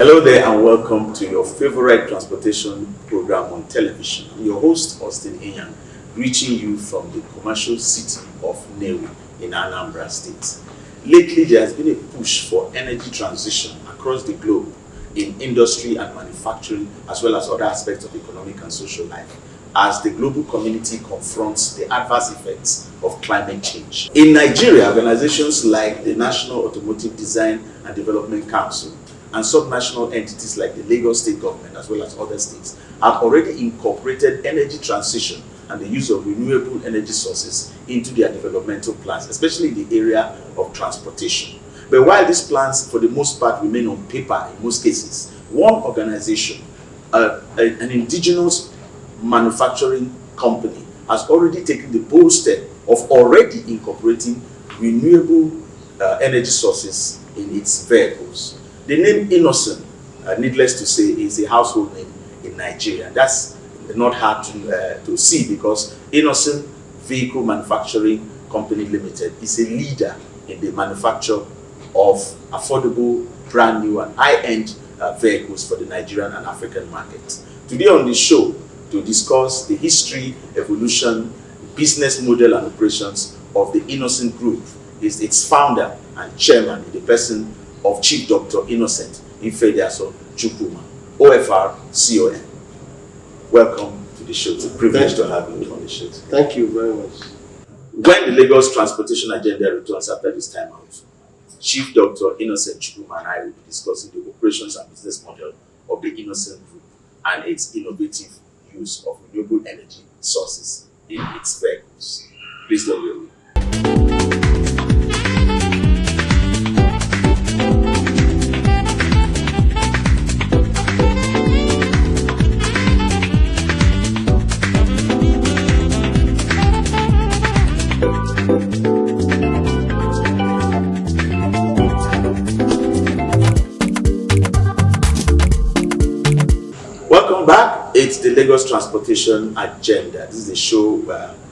Hello there and welcome to your favorite transportation program on television. I'm your host, Austin Inyang, reaching you from the commercial city of Nnewi in Anambra State. Lately, there has been a push for energy transition across the globe in industry and manufacturing, as well as other aspects of economic and social life, as the global community confronts the adverse effects of climate change. In Nigeria, organizations like the National Automotive Design and Development Council and subnational entities like the Lagos State government, as well as other states, have already incorporated energy transition and the use of renewable energy sources into their developmental plans, especially in the area of transportation. But while these plans, for the most part, remain on paper in most cases, one organization, an indigenous manufacturing company, has already taken the bold step of already incorporating renewable energy sources in its vehicles. The name Innoson, needless to say, is a household name in Nigeria. That's not hard to see because Innoson Vehicle Manufacturing Company Limited is a leader in the manufacture of affordable, brand new and high-end vehicles for the Nigerian and African markets. Today on this show, to discuss the history, evolution, business model and operations of the Innoson Group is its founder and chairman in the person of Chief Dr. Innocent Ifediaso Chukwuma, OFR CON. Welcome to the show. It's a privilege to have you on the show. Thank you very much. When the Lagos transportation agenda returns after this time out, Chief Dr. Innocent Chukwuma and I will be discussing the operations and business model of the Innoson Group and its innovative use of renewable energy sources in its vehicles. Please don't worry. Welcome back. It's the Lagos Transportation Agenda. This is a show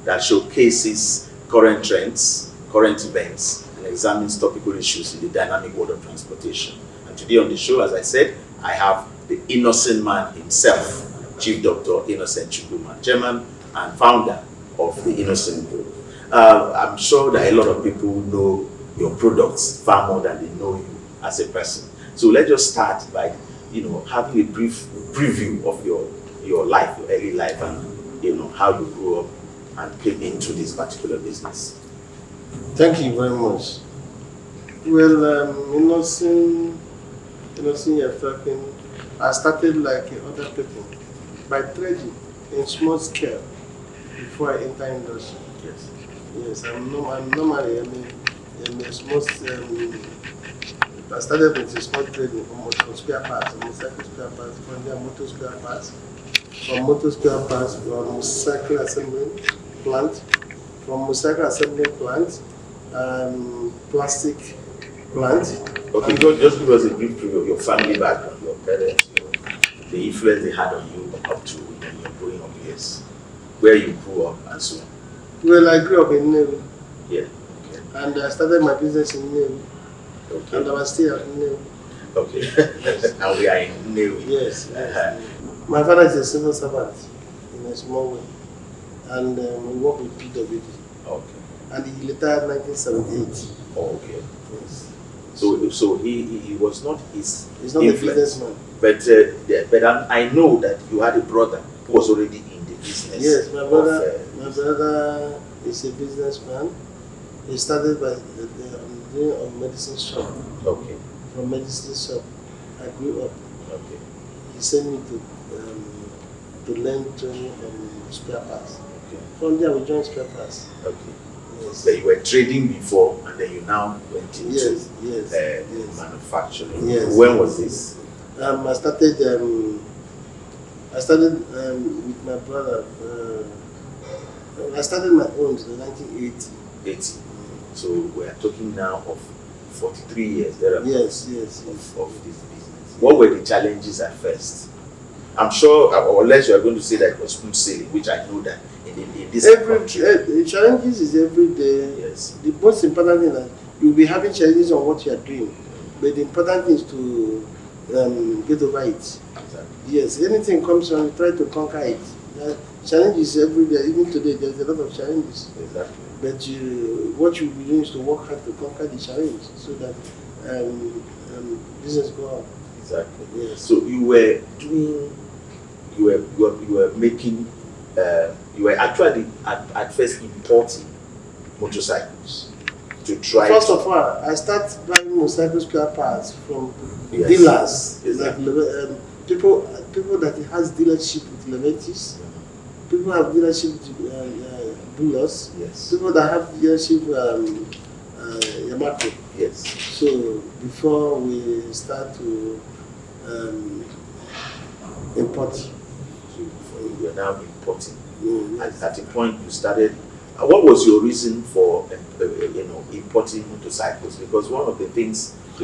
that showcases current trends, current events, and examines topical issues in the dynamic world of transportation. And today on the show, as I said, I have the Innoson man himself, Chief Dr. Innocent Chukwuma, chairman and founder of the Innoson Group. I'm sure that a lot of people know your products far more than they know you as a person. So let's just start by having a brief preview of your life, your early life, and how you grew up and came into this particular business. Thank you very much. Well, Innoson, you're talking, I started like other people by trading in small scale before I enter industry. Yes. Yes, I'm normally a small. I started with a small trading for spare parts, motorcycle spare parts, from there motor spare parts, from motor spare parts, from motorcycle assembly plant, plastic plant. Okay, just give us a brief preview of your family background, your parents, the influence they had on you up to your growing up years, where you grew up and so on. Well, I grew up in Nnewi. Yeah. Okay. And I started my business in Nnewi. Okay. And I was still at Nnewi. Okay. And we are in Nnewi. Yes. My father is a civil servant in a small way. And we work with PWD. Okay. And he retired in 1978. Oh, okay. Yes. So he was not his He's not influence. a businessman. But I know that you had a brother who was already in the business. Yes, my brother is a businessman. He started by doing a medicine shop. Okay. From medicine shop, I grew up. Okay. He sent me to learn training on spare parts. Okay. From there, we joined spare parts. Okay. Yes. So you were trading before, and then you now went into Yes. manufacturing. Yes. When was this? I started with my brother. I started my own in 1980. 80. So we are talking now of 43 years there. Yes. Of this business. What were the challenges at first? I'm sure, unless you are going to say that it was smooth sailing, which I know that in this country. The challenges is every day. Yes. The most important thing is that you'll be having challenges on what you are doing, but the important thing is to get over it. Exactly. Yes, anything comes and try to conquer it. Challenges every day, even today, there's a lot of challenges. Exactly. But what you be doing is to work hard to conquer the challenge so that business go on. Exactly. Yes. So you were doing, you were making, you were actually at first importing motorcycles to try. First of all, I start buying motorcycle spare parts from Yes. dealers, Exactly. like people that has dealership with Leventis. People have dealership with Bulos. Yes. People that have dealership Yamato. Yes. So before we start to import. So you are now importing. Yes. At a point you started. What was your reason for importing motorcycles? Because one of the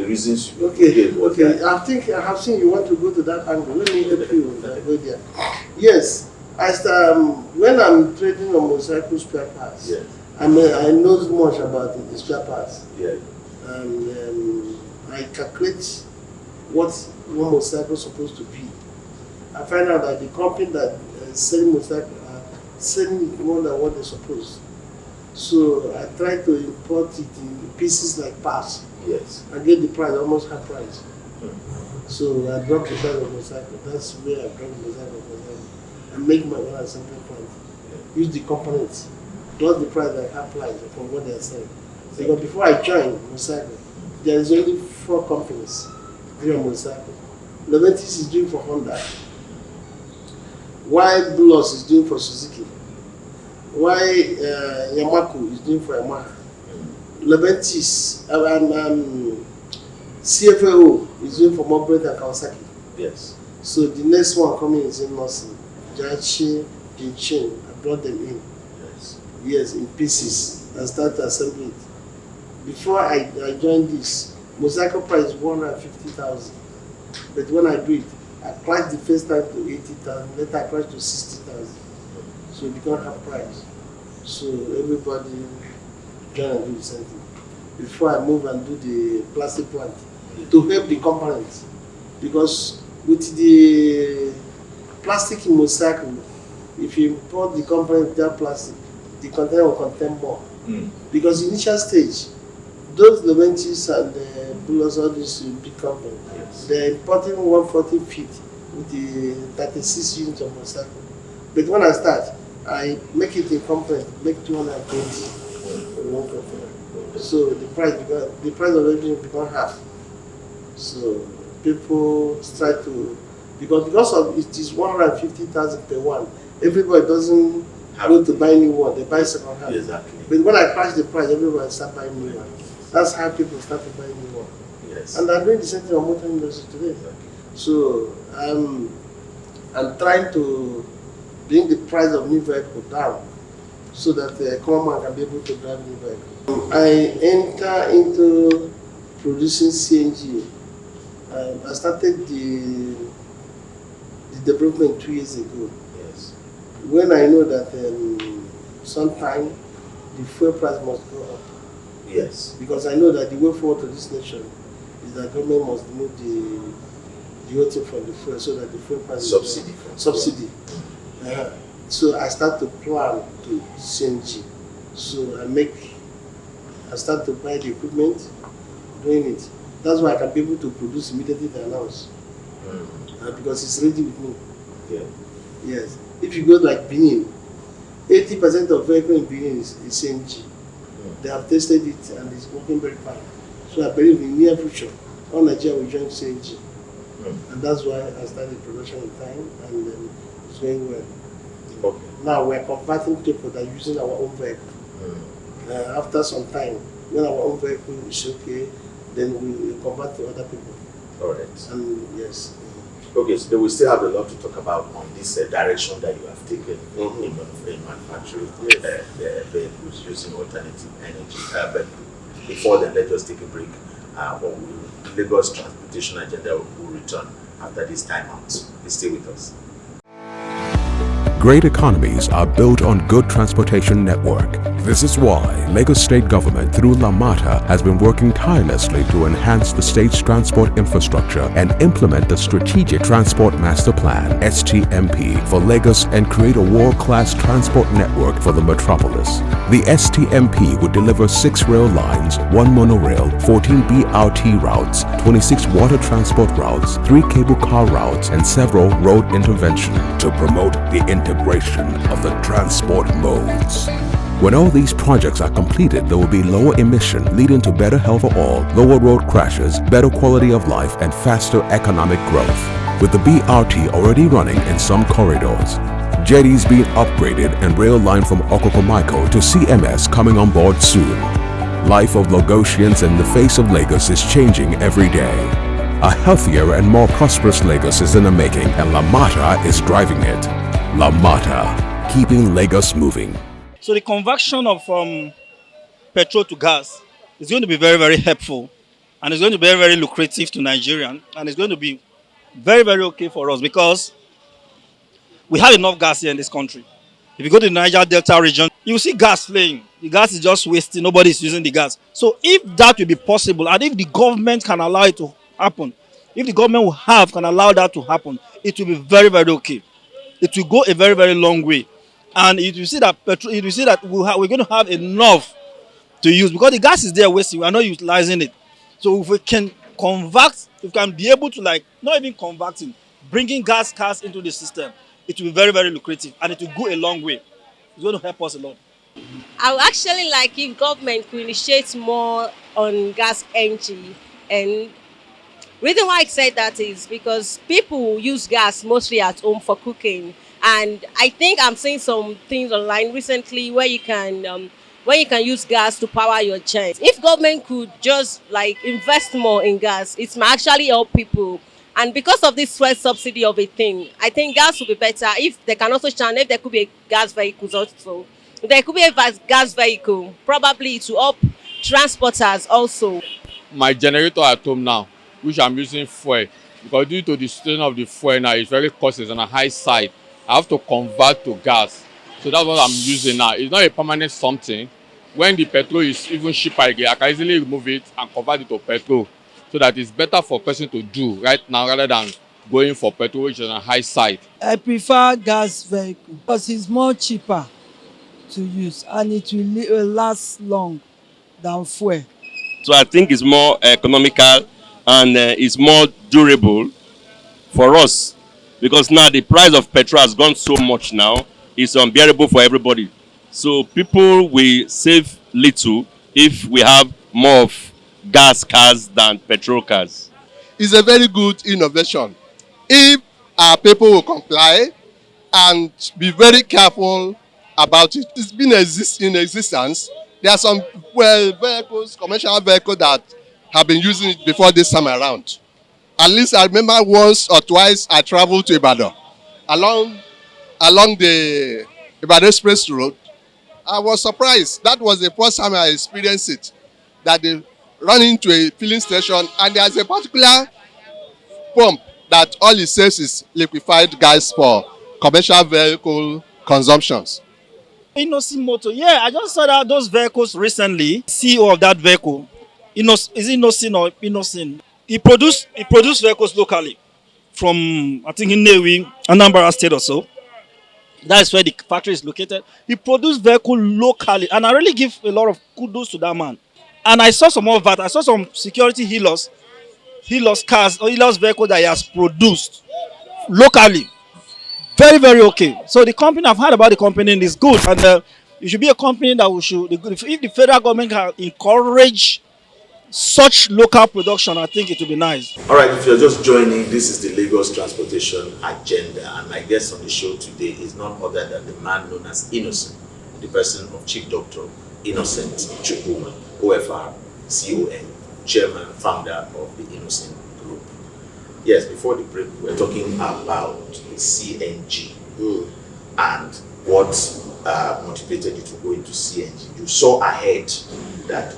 reasons you gave was that. I think I have seen you want to go to that angle. Let me help you go there. Yes, when I'm trading on motorcycle spare parts, Yes. I know much about the spare parts. Yeah. And I calculate what one motorcycle is supposed to be. I find out that the company that selling motorcycle are selling it more than what they're supposed. So I try to import it in pieces like parts. Yes. I get the price, almost half price. So I drop the price of motorcycle. That's where I drop the motorcycle. I make my own assembly point. Use the components. Drop the price like half price from what they are selling. Because before I joined motorcycle, there is only 4 companies doing motorcycle. Leventis is doing for Honda. While Bulos is doing for Suzuki. While Yamaku is doing for Yamaha. Leventis and CFAO is doing for Mobret and Kawasaki. Yes. So the next one coming is Innoson, Jachi, Jinchin. I brought them in. Yes. Yes, in pieces and start assembling it. Before I joined this, motorcycle price is 150,000. But when I do it, I priced the first time to 80,000, later I priced to 60,000. So it became half price. So everybody join and do the same thing. Before I move and do the plastic plant to help the components. Because with the plastic in motorcycle, if you import the component without plastic, the container will contain more. Because initial stage, those Leventis and the Bulos, all these big companies, Yes. they're importing 140 feet with the 36 units of motorcycle. But when I start, I make it in component, make 220 in one container. So the price of everything become half. So people try to, because of it is 150,000 per one. Everybody doesn't go to buy new one; they buy second hand. Exactly. But when I crash the price, everybody start buying new one. That's how people start to buy new one. Yes. And I'm doing the same thing on motor industry today. Exactly. So I'm trying to bring the price of new vehicle down so that the common man can be able to drive new vehicle. I enter into producing CNG. I started the development 2 years ago. Yes. When I know that sometime the fuel price must go up. Yes. Because I know that the way forward to this nation is that government must remove the whole thing from the fuel so that the fuel price Subsidy. subsidy. So I start to plan to CNG. So I start to buy the equipment, doing it. That's why I can be able to produce immediately they announce. Because it's ready with me. Yeah. Yes. If you go like Benin, 80% of vehicle in Benin is CNG. They have tested it and it's working very fine. So I believe in near future, all Nigeria will join CNG. And that's why I started production in time and it's going well. Okay. Now we're converting people that are using our own vehicle. After some time, when our own vehicle is okay, then we convert to other people. All right. And yes. Okay, so we still have a lot to talk about on this direction that you have taken in manufacturing vehicles using alternative energy. But before then, let's just take a break. Lagos Transportation Agenda will return after this time out. Please stay with us. Great economies are built on good transportation network. This is why Lagos State Government through Lamata has been working tirelessly to enhance the state's transport infrastructure and implement the Strategic Transport Master Plan (STMP) for Lagos and create a world-class transport network for the metropolis. The STMP would deliver 6 rail lines, 1 monorail, 14 BRT routes, 26 water transport routes, 3 cable car routes, and several road interventions to promote the integration of the transport modes. When all these projects are completed, there will be lower emission, leading to better health for all, lower road crashes, better quality of life, and faster economic growth. With the BRT already running in some corridors, jetties being upgraded, and rail line from Okokomaiko to CMS coming on board soon, life of Lagosians in the face of Lagos is changing every day. A healthier and more prosperous Lagos is in the making, and Lamata is driving it. Lamata, keeping Lagos moving. So the conversion of petrol to gas is going to be very, very helpful, and it's going to be very, very lucrative to Nigerians, and it's going to be very, very okay for us because we have enough gas here in this country. If you go to the Niger Delta region, you see gas flaying. The gas is just wasting. Nobody is using the gas. So if that will be possible, and if the government can allow it to happen, if the government can allow that to happen, it will be very, very okay. It will go a very, very long way. And you will see that we're going to have enough to use because the gas is there wasting. We are not utilizing it. So if we can convert, if we can be able to not even converting, bringing gas cars into the system, it will be very, very lucrative and it will go a long way. It's going to help us a lot. I would actually like if government could initiate more on gas energy. And reason why I said that is because people use gas mostly at home for cooking. And I think I'm seeing some things online recently where you can use gas to power your gen. If government could just invest more in gas, it might actually help people. And because of this fuel subsidy of a thing, I think gas would be better if they can also channel, if there could be a gas vehicles also. If there could be a gas vehicle, probably to help transporters also. My generator at home now, which I'm using fuel, because due to the situation of the fuel now, it's very costly on a high side. I have to convert to gas. So that's what I'm using now. It's not a permanent something. When the petrol is even cheaper again, I can easily remove it and convert it to petrol. So that it's better for a person to do right now rather than going for petrol, which is on a high side. I prefer gas vehicle because it's more cheaper to use and it will last long than fuel. So I think it's more economical and it's more durable for us. Because now the price of petrol has gone so much now, it's unbearable for everybody. So people will save little if we have more of gas cars than petrol cars. It's a very good innovation. If our people will comply and be very careful about it. It's been in existence. There are some vehicles, commercial vehicles that have been using it before this time around. At least I remember once or twice I traveled to Ibadan. Along the Ibadan Express Road, I was surprised. That was the first time I experienced it. That they run into a filling station and there's a particular pump that all it says is liquefied gas for commercial vehicle consumptions. Innoson Motor, yeah, I just saw that those vehicles recently. CEO of that vehicle, is it Innoson or Innoson? He produced vehicles locally from, I think, in Nnewi, Anambra State or so. That is where the factory is located. He produced vehicles locally, and I really give a lot of kudos to that man. And I saw some more of that. I saw some security healers cars or healers vehicles that he has produced locally. Very, very okay. So the company, I've heard about the company, and it's good. And it should be a company that we should, if the federal government can encourage such local production, I think it will be nice. All right, if you're just joining, this is the Lagos Transportation Agenda, and my guest on the show today is none other than the man known as Innoson, the person of Chief Dr. Innocent Chukwuma, OFR, CON, Chairman, Founder of the Innoson Group. Yes, before the break, we were talking about the CNG and what motivated you to go into CNG. You saw ahead that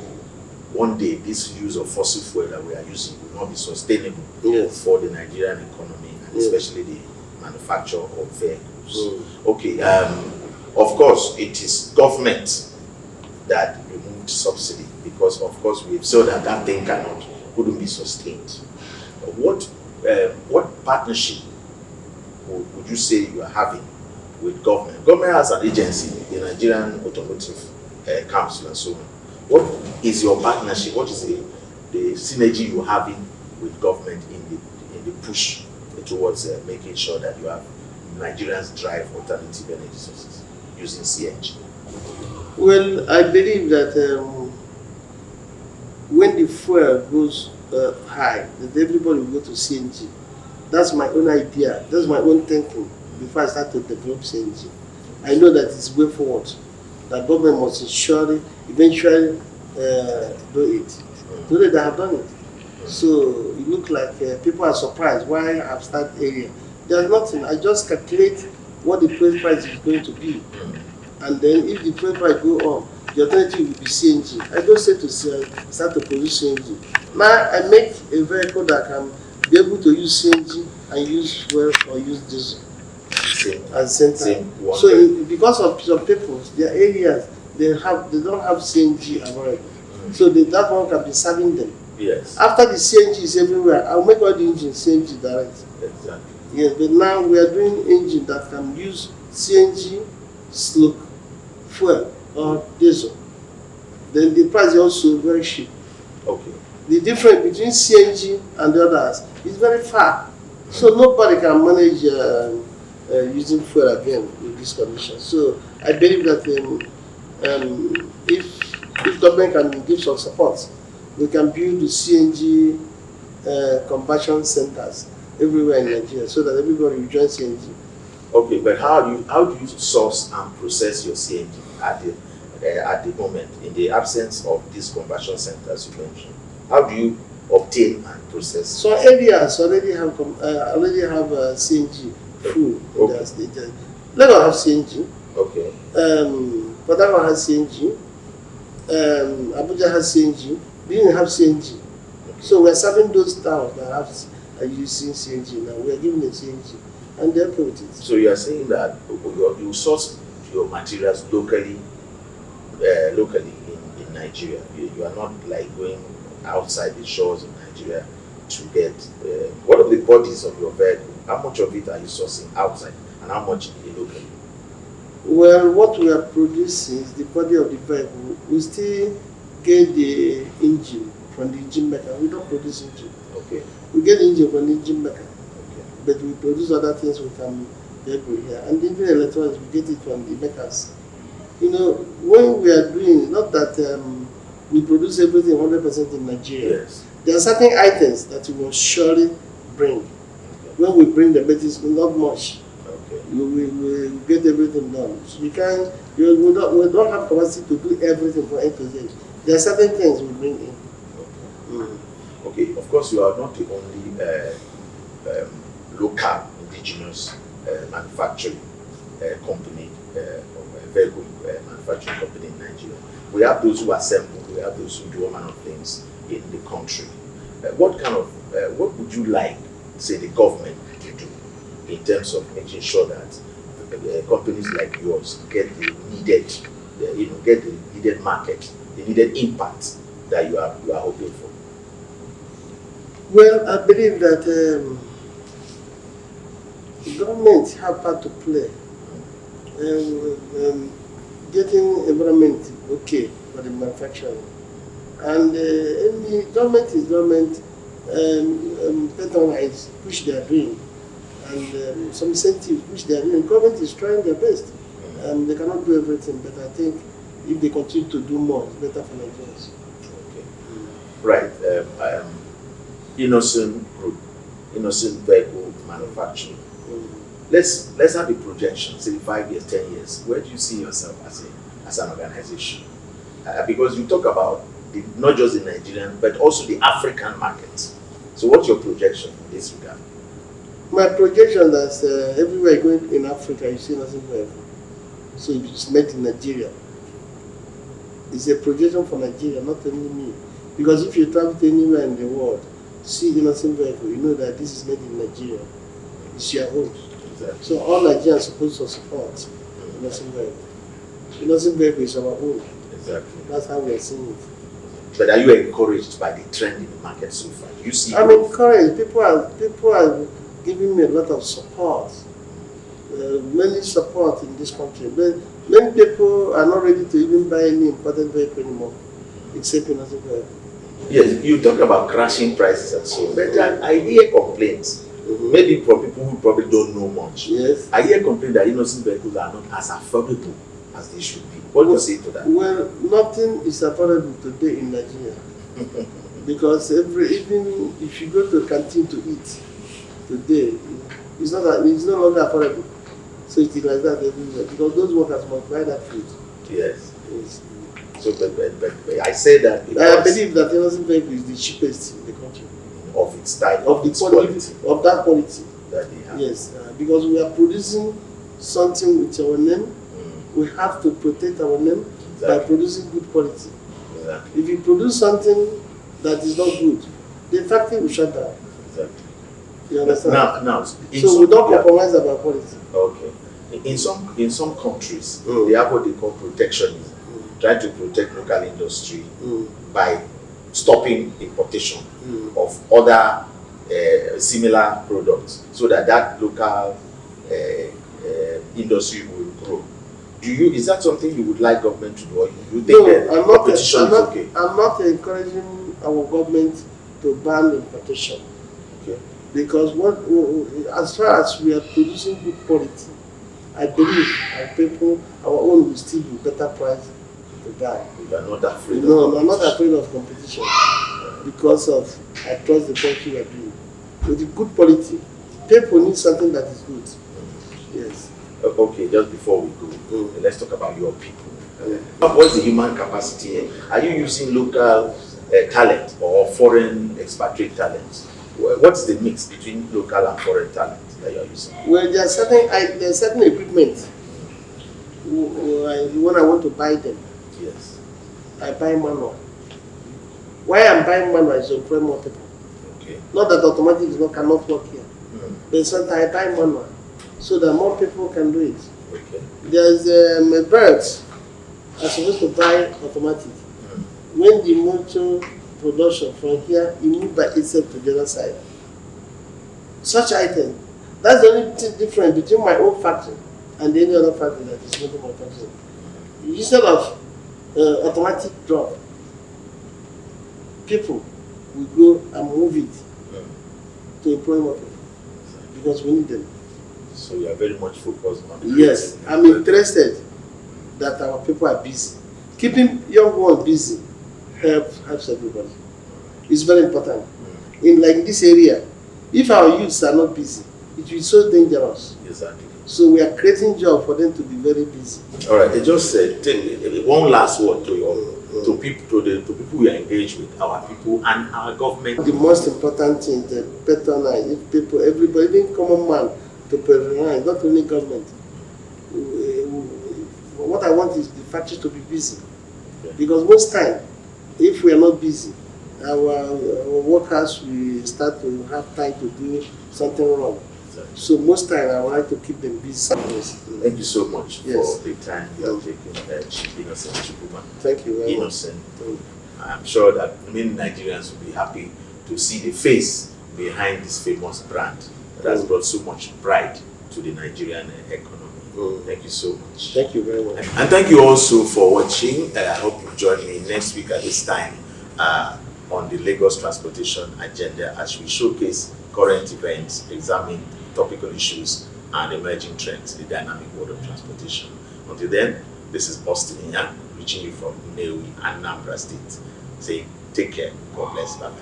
one day this use of fossil fuel that we are using will not be sustainable for the Nigerian economy and especially the manufacture of vehicles. Okay, of course, it is government that removed subsidy, because of course we've saw that that thing couldn't be sustained. What partnership would you say you are having with government? Government has an agency, the Nigerian Automotive Council and so on. What is your partnership? What is the synergy you're having with government in the push towards making sure that you have Nigerians drive alternative energy sources using CNG? Well, I believe that when the fuel goes high, that everybody will go to CNG. That's my own idea. That's my own thinking before I start to develop CNG. I know that it's way forward. That government must ensure eventually do it. Today they have done it. So it looks like people are surprised why I've started area. There's nothing. I just calculate what the fuel price is going to be. And then if the fuel price go up, the alternative will be CNG. I don't say to start to produce CNG. Now I make a vehicle that can be able to use CNG and use fuel or use diesel at the same time. So because of some people, their areas they don't have CNG available. So that one can be serving them. Yes. After the CNG is everywhere, I'll make all the engines CNG direct. Exactly. Yes, but now we are doing engine that can use CNG, fuel or diesel. Then the price is also very cheap. Okay. The difference between CNG and the others is very far. So nobody can manage using fuel again with this condition. So I believe that if government can give some support, we can build the CNG conversion centers everywhere in Nigeria so that everybody will join CNG. Okay, but how do you source and process your CNG at the moment in the absence of these conversion centers you mentioned? How do you obtain and process? So areas already have CNG full in their state. Lagos have CNG. Okay. Port Harcourt has CNG. Abuja has CNG. We didn't have CNG. Okay. So we're serving those towns that are using CNG now. We are giving them CNG and they're okay with it. So you are saying that you source your materials locally in Nigeria. You are not like going outside the shores of Nigeria to get what are the bodies of your vehicle? How much of it are you sourcing outside and how much locally? Well, what we are producing is the body of the vehicle. We still get the engine from the engine maker. We don't produce engine. Okay. We get the engine from the engine maker. Okay. But we produce other things we can vehicle here. And even electronics, we get it from the makers. You know, when we are doing, not that we produce everything 100% in Nigeria. Yes. There are certain items that we will surely bring. Okay. When we bring them, it is not much. Okay. We get everything done. So we don't have capacity to do everything from A to Z. There are certain things we bring in. Okay, of course you are not the only local indigenous manufacturing company or vehicle manufacturing company in Nigeria. We have those who assemble, we have those who do all manner of things in the country. What would you like, say, the government to do in terms of making sure that companies like yours get the needed market, the needed impact that you are hoping for? Well, I believe that government have part to play. Getting environment okay for the manufacturing. And any government is government, Petrol Vehicles which they are doing, and some incentives which they are doing. Government is trying their best, and they cannot do everything. But I think if they continue to do more, it's better for Nigerians. Okay. Right. Innoson Group, Innoson Vehicle Manufacturing. Let's have a projection, say 5 years, 10 years. Where do you see yourself as an organization? Because you talk about not just the Nigerian, but also the African market. So what's your projection in this regard? My projection is everywhere going in Africa, you see nothing vehicle. So it's made in Nigeria. It's a projection for Nigeria, not only me. Because if you travel to anywhere in the world, see Innoson vehicle, you know that this is made in Nigeria. It's your own. Exactly. So all Nigerians are supposed to support Innoson vehicle. Innoson vehicle is our own. Exactly. That's how we are seeing it. But are you encouraged by the trend in the market so far? You see, I'm encouraged. People are giving me a lot of support. Many support in this country. But many people are not ready to even buy any imported vehicle anymore, except Innoson Group. yes, you talk about crashing prices and so, but I hear complaints. Maybe for people who probably don't know much. Yes. I hear complaints that Innoson vehicles are not as affordable as they should be. What do you say to that? Well, nothing is affordable today in Nigeria. Because even if you go to a canteen to eat today, it's no longer affordable. So it is like that everywhere. Because those workers must buy that food. Yes. Yes. So, but I say that I because believe that Innoson vehicle is the cheapest in the country. of its type, Of the its quality, of that quality. that they have. Yes, because we are producing something with our name. We have to protect our name by Exactly. producing good quality. Exactly. If you produce something that is not good, the factory will shut down. Exactly. You understand? Now, in So some, we don't compromise about quality. Okay. In some countries, Mm. they have what they call protectionism, trying to protect local industry by stopping importation of other similar products, so that local industry will grow. Is that something you would like government to do, or you think that competition is okay? I'm not encouraging our government to ban importation. Okay. Because as far as we are producing good quality, I believe our own will still be better price to buy. You are not afraid. No, I'm not afraid of competition because I trust the country we are doing. With the good quality, people need something that is good. Yes. Okay, just before we go, let's talk about your people. What's the human capacity here? Are you using local talent or foreign expatriate talent? What's the mix between local and foreign talent that you are using? Well, there are certain equipment. When I want to buy them, Yes. I buy manual. Why I'm buying manual is to employ more people. Okay. Not that automatic cannot work here, but sometimes I buy manual so that more people can do it. Okay. There's a bird I'm supposed to buy automatic. When the motor production from here, it moves by itself to the other side. Such item, that's the only difference between my own factory and any other factory that is making my factory. Instead of automatic drop, people will go and move it to employ more people because we need them. So you are very much focused on. Yes, I'm interested that our people are busy. Keeping young ones busy helps everybody. It's very important. In this area, if our youths are not busy, it will be so dangerous. Exactly. So we are creating jobs for them to be very busy. All right. I just said one last word to people we are engaged with, our people and our government. The most important thing, the patronize, if people, everybody, even common man, to patronize, not only government. What I want is the factory to be busy. Because most time, if we are not busy, our workers will start to have time to do something wrong. Exactly. So most time I would like to keep them busy. Thank you so much for the time you have taken, Innoson Chukwuma. Thank you very much. Innoson. I'm sure that many Nigerians will be happy to see the face behind this famous brand that has brought so much pride to the Nigerian economy. Thank you so much. Thank you very much. And thank you also for watching. I hope you join me next week at this time on the Lagos Transportation Agenda as we showcase current events, examine topical issues and emerging trends in the dynamic world of transportation. Until then, this is Austin Inyang reaching you from Newi, Anambra State, saying take care, God bless, bye-bye.